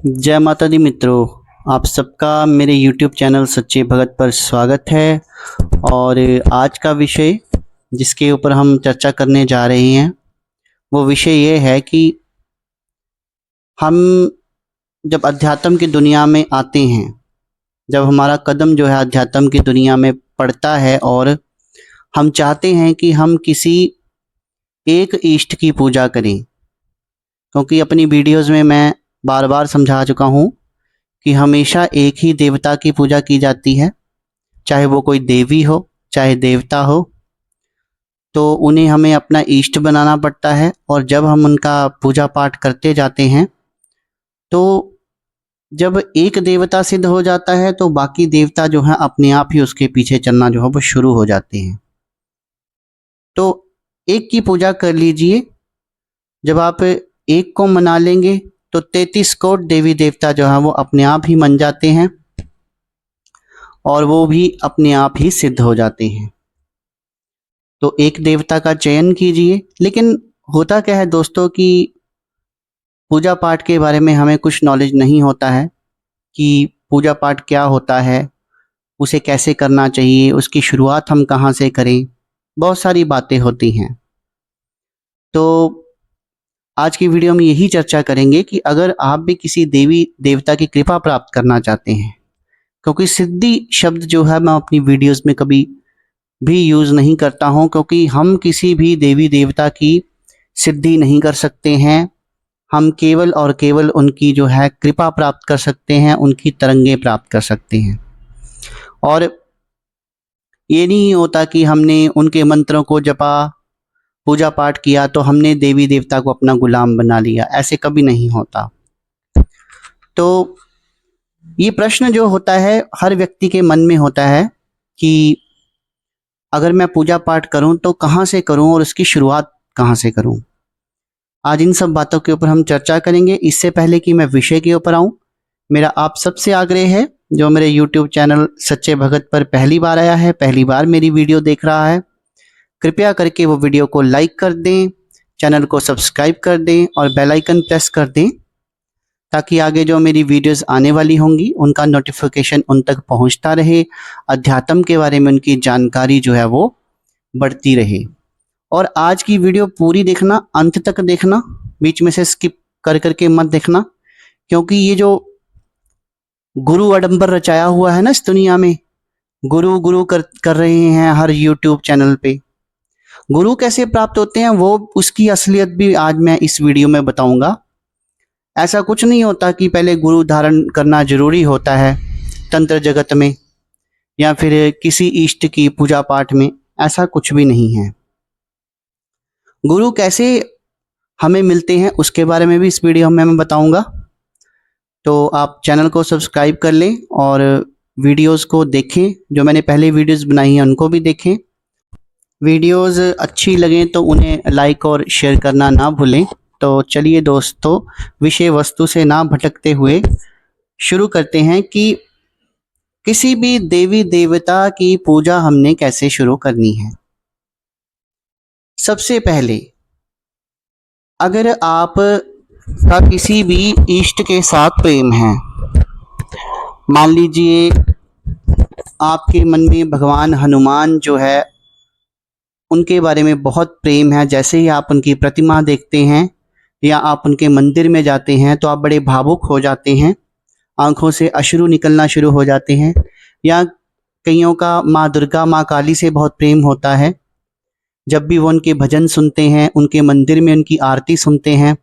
जय माता दी मित्रों, आप सबका मेरे YouTube चैनल सच्चे भगत पर स्वागत है। और आज का विषय जिसके ऊपर हम चर्चा करने जा रहे हैं वो विषय ये है कि हम जब अध्यात्म की दुनिया में आते हैं, जब हमारा कदम जो है अध्यात्म की दुनिया में पड़ता है और हम चाहते हैं कि हम किसी एक इष्ट की पूजा करें, क्योंकि अपनी वीडियोज़ में मैं बार बार समझा चुका हूँ कि हमेशा एक ही देवता की पूजा की जाती है, चाहे वो कोई देवी हो चाहे देवता हो, तो उन्हें हमें अपना इष्ट बनाना पड़ता है। और जब हम उनका पूजा पाठ करते जाते हैं तो जब एक देवता सिद्ध हो जाता है तो बाकी देवता जो है अपने आप ही उसके पीछे चलना जो है वो शुरू हो जाते हैं। तो एक की पूजा कर लीजिए। जब आप एक को मना लेंगे तो 33 करोड़ देवी देवता जो है वो अपने आप ही मन जाते हैं और वो भी अपने आप ही सिद्ध हो जाते हैं। तो एक देवता का चयन कीजिए। लेकिन होता क्या है दोस्तों कि पूजा पाठ के बारे में हमें कुछ नॉलेज नहीं होता है कि पूजा पाठ क्या होता है, उसे कैसे करना चाहिए, उसकी शुरुआत हम कहाँ से करें, बहुत सारी बातें होती हैं। तो आज की वीडियो में यही चर्चा करेंगे कि अगर आप भी किसी देवी देवता की कृपा प्राप्त करना चाहते हैं, क्योंकि सिद्धि शब्द जो है मैं अपनी वीडियोस में कभी भी यूज़ नहीं करता हूं, क्योंकि हम किसी भी देवी देवता की सिद्धि नहीं कर सकते हैं। हम केवल और केवल उनकी जो है कृपा प्राप्त कर सकते हैं, उनकी तरंगे प्राप्त कर सकते हैं। और ये नहीं होता कि हमने उनके मंत्रों को जपा, पूजा पाठ किया तो हमने देवी देवता को अपना गुलाम बना लिया, ऐसे कभी नहीं होता। तो ये प्रश्न जो होता है हर व्यक्ति के मन में होता है कि अगर मैं पूजा पाठ करूं तो कहाँ से करूं और उसकी शुरुआत कहाँ से करूं। आज इन सब बातों के ऊपर हम चर्चा करेंगे। इससे पहले कि मैं विषय के ऊपर आऊं, मेरा आप सबसे आग्रह है, जो मेरे YouTube चैनल सच्चे भगत पर पहली बार आया है, पहली बार मेरी वीडियो देख रहा है, कृपया करके वो वीडियो को लाइक कर दें, चैनल को सब्सक्राइब कर दें और बेल आइकन प्रेस कर दें, ताकि आगे जो मेरी वीडियोस आने वाली होंगी उनका नोटिफिकेशन उन तक पहुंचता रहे, अध्यात्म के बारे में उनकी जानकारी जो है वो बढ़ती रहे। और आज की वीडियो पूरी देखना, अंत तक देखना, बीच में से स्किप कर करके मत देखना, क्योंकि ये जो गुरु आडंबर रचाया हुआ है ना इस दुनिया में, गुरु गुरु कर रहे हैं हर यूट्यूब चैनल पे, गुरु कैसे प्राप्त होते हैं वो उसकी असलियत भी आज मैं इस वीडियो में बताऊंगा। ऐसा कुछ नहीं होता कि पहले गुरु धारण करना जरूरी होता है तंत्र जगत में या फिर किसी इष्ट की पूजा पाठ में, ऐसा कुछ भी नहीं है। गुरु कैसे हमें मिलते हैं उसके बारे में भी इस वीडियो में मैं बताऊंगा। तो आप चैनल को सब्सक्राइब कर लें और वीडियोस को देखें, जो मैंने पहले वीडियोस बनाई हैं उनको भी देखें। वीडियोस अच्छी लगें तो उन्हें लाइक और शेयर करना ना भूलें। तो चलिए दोस्तों, विषय वस्तु से ना भटकते हुए शुरू करते हैं कि किसी भी देवी देवता की पूजा हमने कैसे शुरू करनी है। सबसे पहले अगर आप का किसी भी इष्ट के साथ प्रेम है, मान लीजिए आपके मन में भगवान हनुमान जो है उनके बारे में बहुत प्रेम है, जैसे ही आप उनकी प्रतिमा देखते हैं या आप उनके मंदिर में जाते हैं तो आप बड़े भावुक हो जाते हैं, आंखों से अश्रु निकलना शुरू हो जाते हैं। या कईयों का माँ दुर्गा, माँ काली से बहुत प्रेम होता है, जब भी वो उनके भजन सुनते हैं, उनके मंदिर में उनकी आरती सुनते हैं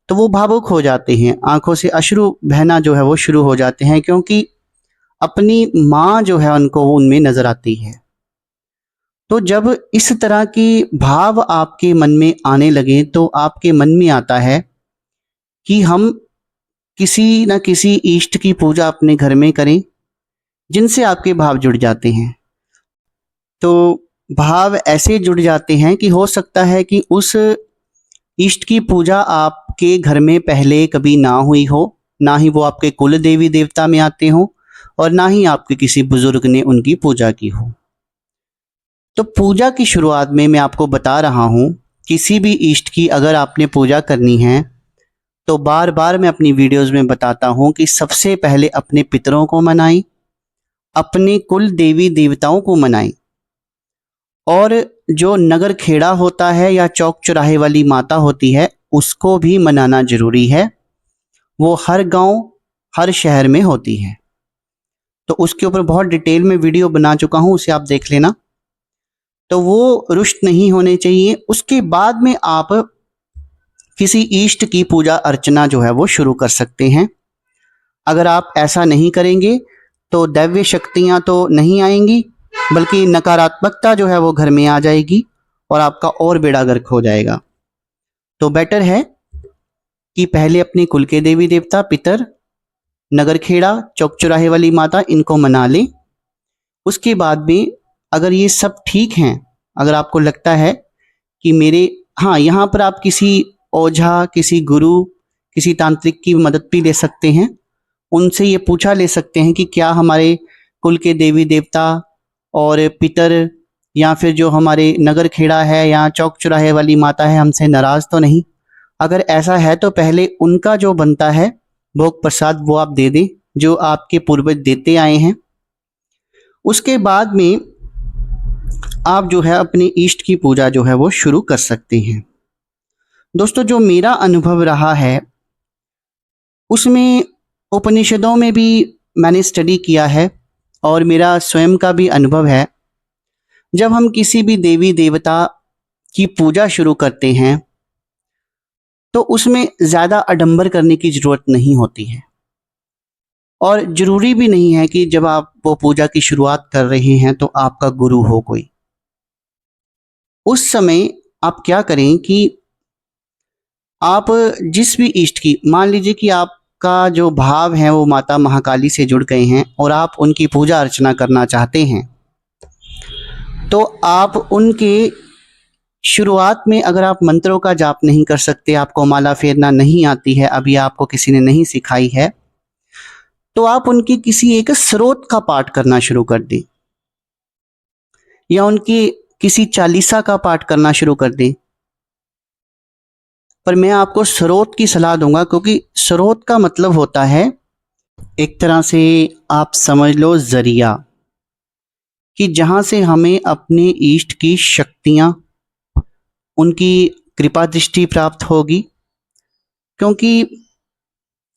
तो वो भावुक हो जाते हैं, आंखों से अश्रु बहना जो है वो शुरू हो जाते हैं, क्योंकि अपनी माँ जो है उनको वो उनमें नजर आती है। तो जब इस तरह की भाव आपके मन में आने लगे तो आपके मन में आता है कि हम किसी न किसी इष्ट की पूजा अपने घर में करें जिनसे आपके भाव जुड़ जाते हैं। तो भाव ऐसे जुड़ जाते हैं कि हो सकता है कि उस इष्ट की पूजा आपके घर में पहले कभी ना हुई हो, ना ही वो आपके कुल देवी देवता में आते हो और ना ही आपके किसी बुजुर्ग ने उनकी पूजा की हो। तो पूजा की शुरुआत में मैं आपको बता रहा हूं, किसी भी इष्ट की अगर आपने पूजा करनी है तो बार बार मैं अपनी वीडियोस में बताता हूं कि सबसे पहले अपने पितरों को मनाएं, अपने कुल देवी देवताओं को मनाएं, और जो नगर खेड़ा होता है या चौक चौराहे वाली माता होती है उसको भी मनाना जरूरी है। वो हर गांव हर शहर में होती है, तो उसके ऊपर बहुत डिटेल में वीडियो बना चुका हूं, उसे आप देख लेना। तो वो रुष्ट नहीं होने चाहिए। उसके बाद में आप किसी इष्ट की पूजा अर्चना जो है वो शुरू कर सकते हैं। अगर आप ऐसा नहीं करेंगे तो दैव्य शक्तियां तो नहीं आएंगी, बल्कि नकारात्मकता जो है वो घर में आ जाएगी और आपका और बेड़ा गर्क हो जाएगा। तो बेटर है कि पहले अपने कुल के देवी देवता, पितर, नगर खेड़ा, चौक चौराहे वाली माता, इनको मना लें। उसके बाद में अगर ये सब ठीक हैं, अगर आपको लगता है कि मेरे, हाँ, यहाँ पर आप किसी ओझा, किसी गुरु, किसी तांत्रिक की मदद भी ले सकते हैं। उनसे ये पूछा ले सकते हैं कि क्या हमारे कुल के देवी देवता और पितर या फिर जो हमारे नगर खेड़ा है या चौक चौराहे वाली माता है हमसे नाराज तो नहीं। अगर ऐसा है तो पहले उनका जो बनता है भोग प्रसाद वो आप दे दें, जो आपके पूर्वज देते आए हैं। उसके बाद में आप जो है अपनी इष्ट की पूजा जो है वो शुरू कर सकते हैं। दोस्तों, जो मेरा अनुभव रहा है उसमें उपनिषदों में भी मैंने स्टडी किया है और मेरा स्वयं का भी अनुभव है। जब हम किसी भी देवी देवता की पूजा शुरू करते हैं तो उसमें ज़्यादा आडंबर करने की ज़रूरत नहीं होती है, और ज़रूरी भी नहीं है कि जब आप वो पूजा की शुरुआत कर रहे हैं तो आपका गुरु हो कोई। उस समय आप क्या करें कि आप जिस भी इष्ट की, मान लीजिए कि आपका जो भाव है वो माता महाकाली से जुड़ गए हैं और आप उनकी पूजा अर्चना करना चाहते हैं, तो आप उनके शुरुआत में अगर आप मंत्रों का जाप नहीं कर सकते, आपको माला फेरना नहीं आती है, अभी आपको किसी ने नहीं सिखाई है, तो आप उनकी किसी एक स्रोत का पाठ करना शुरू कर दें या उनकी किसी चालीसा का पाठ करना शुरू कर दें। पर मैं आपको स्रोत की सलाह दूंगा, क्योंकि स्रोत का मतलब होता है एक तरह से आप समझ लो जरिया, कि जहां से हमें अपने इष्ट की शक्तियां, उनकी कृपा दृष्टि प्राप्त होगी। क्योंकि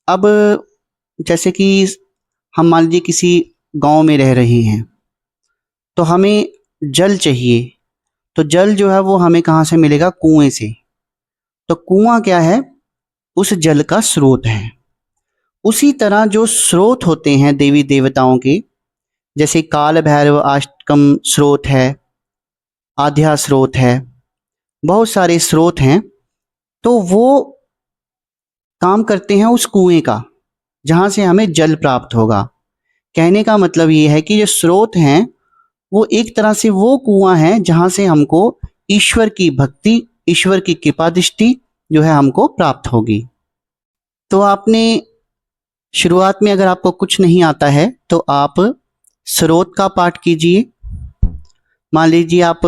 अब जैसे कि हम मान लीजिए किसी गांव में रह रहे हैं तो हमें जल चाहिए, तो जल जो है वो हमें कहाँ से मिलेगा? कुएं से। तो कुआं क्या है? उस जल का स्रोत है। उसी तरह जो स्रोत होते हैं देवी देवताओं के, जैसे काल भैरव अष्टकम स्रोत है, आध्या स्रोत है, बहुत सारे स्रोत हैं, तो वो काम करते हैं उस कुएं का जहां से हमें जल प्राप्त होगा। कहने का मतलब ये है कि जो स्रोत हैं वो एक तरह से वो कुआं है जहां से हमको ईश्वर की भक्ति, ईश्वर की कृपा दृष्टि जो है हमको प्राप्त होगी। तो आपने शुरुआत में अगर आपको कुछ नहीं आता है तो आप स्रोत का पाठ कीजिए। मान लीजिए आप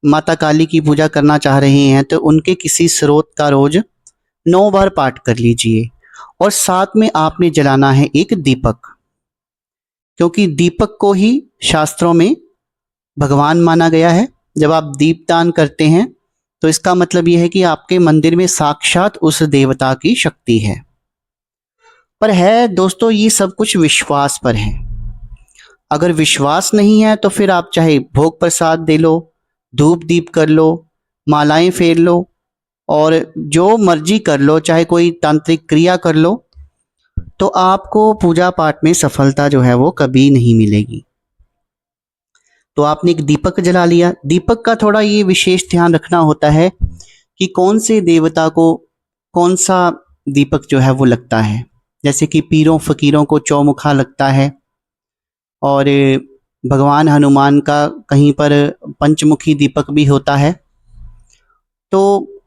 माता काली की पूजा करना चाह रहे हैं तो उनके किसी स्रोत का रोज 9 बार पाठ कर लीजिए, और साथ में आपने जलाना है एक दीपक, क्योंकि दीपक को ही शास्त्रों में भगवान माना गया है। जब आप दीपदान करते हैं तो इसका मतलब यह है कि आपके मंदिर में साक्षात उस देवता की शक्ति है। पर है दोस्तों, ये सब कुछ विश्वास पर है। अगर विश्वास नहीं है तो फिर आप चाहे भोग प्रसाद दे लो, धूप दीप कर लो, मालाएं फेर लो और जो मर्जी कर लो, चाहे कोई तांत्रिक क्रिया कर लो, तो आपको पूजा पाठ में सफलता जो है वो कभी नहीं मिलेगी। तो आपने एक दीपक जला लिया। दीपक का थोड़ा ये विशेष ध्यान रखना होता है कि कौन से देवता को कौन सा दीपक जो है वो लगता है। जैसे कि पीरों फकीरों को चौमुखा लगता है, और भगवान हनुमान का कहीं पर पंचमुखी दीपक भी होता है। तो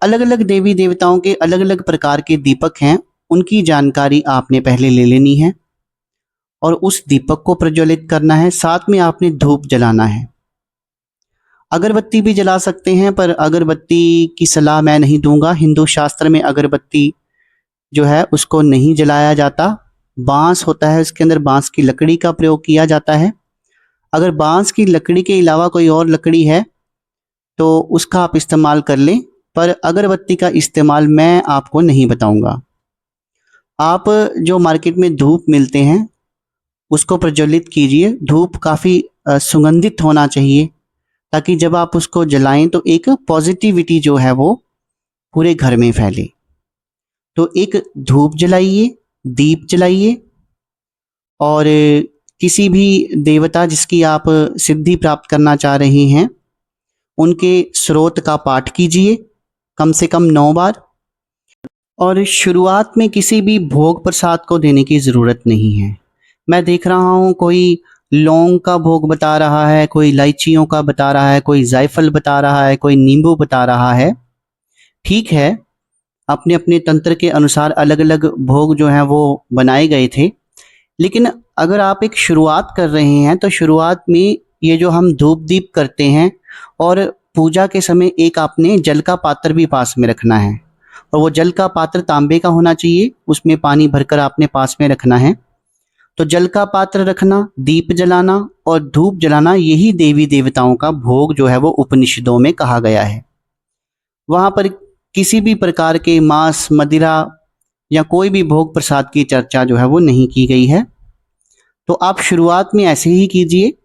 अलग अलग देवी देवताओं के अलग अलग प्रकार के दीपक हैं, उनकी जानकारी आपने पहले ले लेनी है और उस दीपक को प्रज्वलित करना है। साथ में आपने धूप जलाना है। अगरबत्ती भी जला सकते हैं, पर अगरबत्ती की सलाह मैं नहीं दूंगा। हिंदू शास्त्र में अगरबत्ती जो है उसको नहीं जलाया जाता। बांस होता है, उसके अंदर बांस की लकड़ी का प्रयोग किया जाता है। अगर बांस की लकड़ी के अलावा कोई और लकड़ी है तो उसका आप इस्तेमाल कर लें, पर अगरबत्ती का इस्तेमाल मैं आपको नहीं बताऊंगा। आप जो मार्केट में धूप मिलते हैं उसको प्रज्वलित कीजिए। धूप काफ़ी सुगंधित होना चाहिए, ताकि जब आप उसको जलाएं तो एक पॉजिटिविटी जो है वो पूरे घर में फैले। तो एक धूप जलाइए, दीप जलाइए, और किसी भी देवता जिसकी आप सिद्धि प्राप्त करना चाह रहे हैं उनके स्रोत का पाठ कीजिए कम से कम 9 बार। और शुरुआत में किसी भी भोग प्रसाद को देने की ज़रूरत नहीं है। मैं देख रहा हूँ कोई लौंग का भोग बता रहा है, कोई इलायचियों का बता रहा है, कोई जायफल बता रहा है, कोई नींबू बता रहा है। ठीक है, अपने अपने तंत्र के अनुसार अलग अलग भोग जो हैं वो बनाए गए थे, लेकिन अगर आप एक शुरुआत कर रहे हैं तो शुरुआत में ये जो हम धूप दीप करते हैं, और पूजा के समय एक आपने जल का पात्र भी पास में रखना है, और वो जल का पात्र तांबे का होना चाहिए, उसमें पानी भरकर आपने पास में रखना है। तो जल का पात्र रखना, दीप जलाना और धूप जलाना, यही देवी देवताओं का भोग जो है वो उपनिषदों में कहा गया है। वहाँ पर किसी भी प्रकार के मांस, मदिरा या कोई भी भोग प्रसाद की चर्चा जो है वो नहीं की गई है। तो आप शुरुआत में ऐसे ही कीजिए।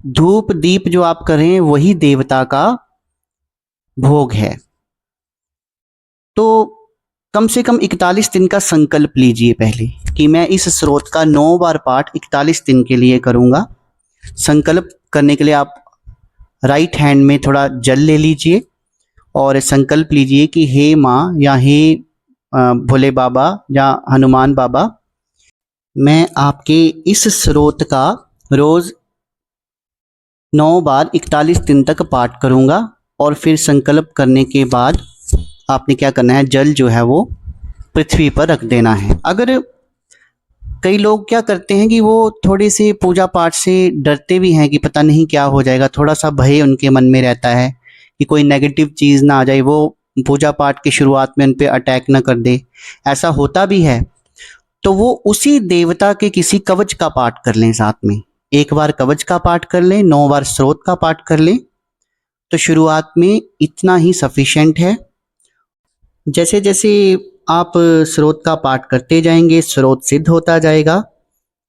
धूप दीप जो आप करें वही देवता का भोग है। तो कम से कम 41 दिन का संकल्प लीजिए पहले, कि मैं इस स्रोत का 9 बार पाठ 41 दिन के लिए करूंगा। संकल्प करने के लिए आप राइट हैंड में थोड़ा जल ले लीजिए और संकल्प लीजिए कि हे माँ, या हे भोले बाबा या हनुमान बाबा, मैं आपके इस स्रोत का रोज 9 बार 41 दिन तक पाठ करूंगा। और फिर संकल्प करने के बाद आपने क्या करना है, जल जो है वो पृथ्वी पर रख देना है। अगर कई लोग क्या करते हैं कि वो थोड़े से पूजा पाठ से डरते भी हैं कि पता नहीं क्या हो जाएगा, थोड़ा सा भय उनके मन में रहता है कि कोई नेगेटिव चीज़ ना आ जाए, वो पूजा पाठ की शुरुआत में उन पे अटैक ना कर दे। ऐसा होता भी है, तो वो उसी देवता के किसी कवच का पाठ कर लें साथ में। एक बार कवच का पाठ कर लें, 9 बार स्रोत का पाठ कर लें, तो शुरुआत में इतना ही सफिशेंट है। जैसे जैसे आप स्रोत का पाठ करते जाएंगे, स्रोत सिद्ध होता जाएगा।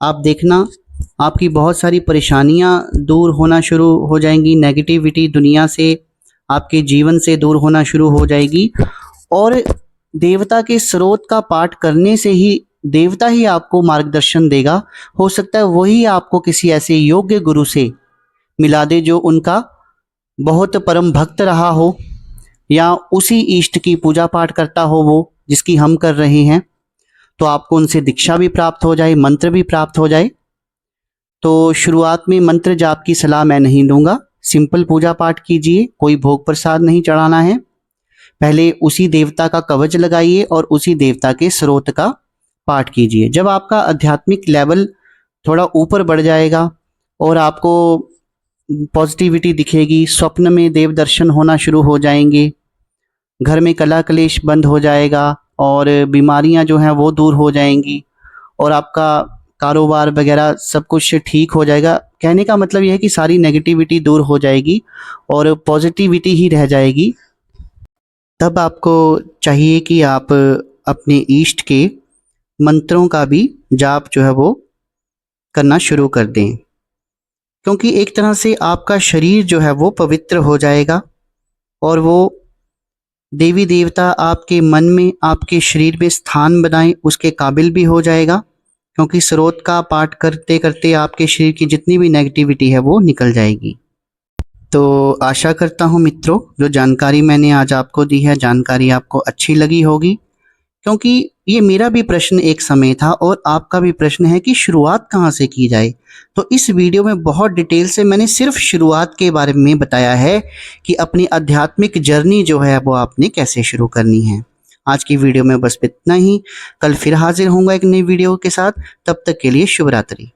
आप देखना, आपकी बहुत सारी परेशानियां दूर होना शुरू हो जाएंगी, नेगेटिविटी दुनिया से, आपके जीवन से दूर होना शुरू हो जाएगी। और देवता के स्रोत का पाठ करने से ही देवता ही आपको मार्गदर्शन देगा। हो सकता है वही आपको किसी ऐसे योग्य गुरु से मिला दे जो उनका बहुत परम भक्त रहा हो, या उसी इष्ट की पूजा पाठ करता हो वो जिसकी हम कर रहे हैं, तो आपको उनसे दीक्षा भी प्राप्त हो जाए, मंत्र भी प्राप्त हो जाए। तो शुरुआत में मंत्र जाप की सलाह मैं नहीं दूंगा, सिंपल पूजा पाठ कीजिए, कोई भोग प्रसाद नहीं चढ़ाना है। पहले उसी देवता का कवच लगाइए और उसी देवता के स्रोत का पाठ कीजिए। जब आपका आध्यात्मिक लेवल थोड़ा ऊपर बढ़ जाएगा और आपको पॉजिटिविटी दिखेगी, स्वप्न में देव दर्शन होना शुरू हो जाएंगे, घर में कला कलेश बंद हो जाएगा, और बीमारियां जो हैं वो दूर हो जाएंगी, और आपका कारोबार वगैरह सब कुछ ठीक हो जाएगा। कहने का मतलब यह है कि सारी नेगेटिविटी दूर हो जाएगी और पॉजिटिविटी ही रह जाएगी। तब आपको चाहिए कि आप अपने इष्ट के मंत्रों का भी जाप जो है वो करना शुरू कर दें, क्योंकि एक तरह से आपका शरीर जो है वो पवित्र हो जाएगा, और वो देवी देवता आपके मन में, आपके शरीर में स्थान बनाए उसके काबिल भी हो जाएगा, क्योंकि स्रोत का पाठ करते करते आपके शरीर की जितनी भी नेगेटिविटी है वो निकल जाएगी। तो आशा करता हूँ मित्रों, जो जानकारी मैंने आज आपको दी है, जानकारी आपको अच्छी लगी होगी, क्योंकि ये मेरा भी प्रश्न एक समय था और आपका भी प्रश्न है कि शुरुआत कहाँ से की जाए। तो इस वीडियो में बहुत डिटेल से मैंने सिर्फ शुरुआत के बारे में बताया है कि अपनी आध्यात्मिक जर्नी जो है वो आपने कैसे शुरू करनी है। आज की वीडियो में बस इतना ही। कल फिर हाजिर होऊंगा एक नई वीडियो के साथ। तब तक के लिए शुभ रात्रि।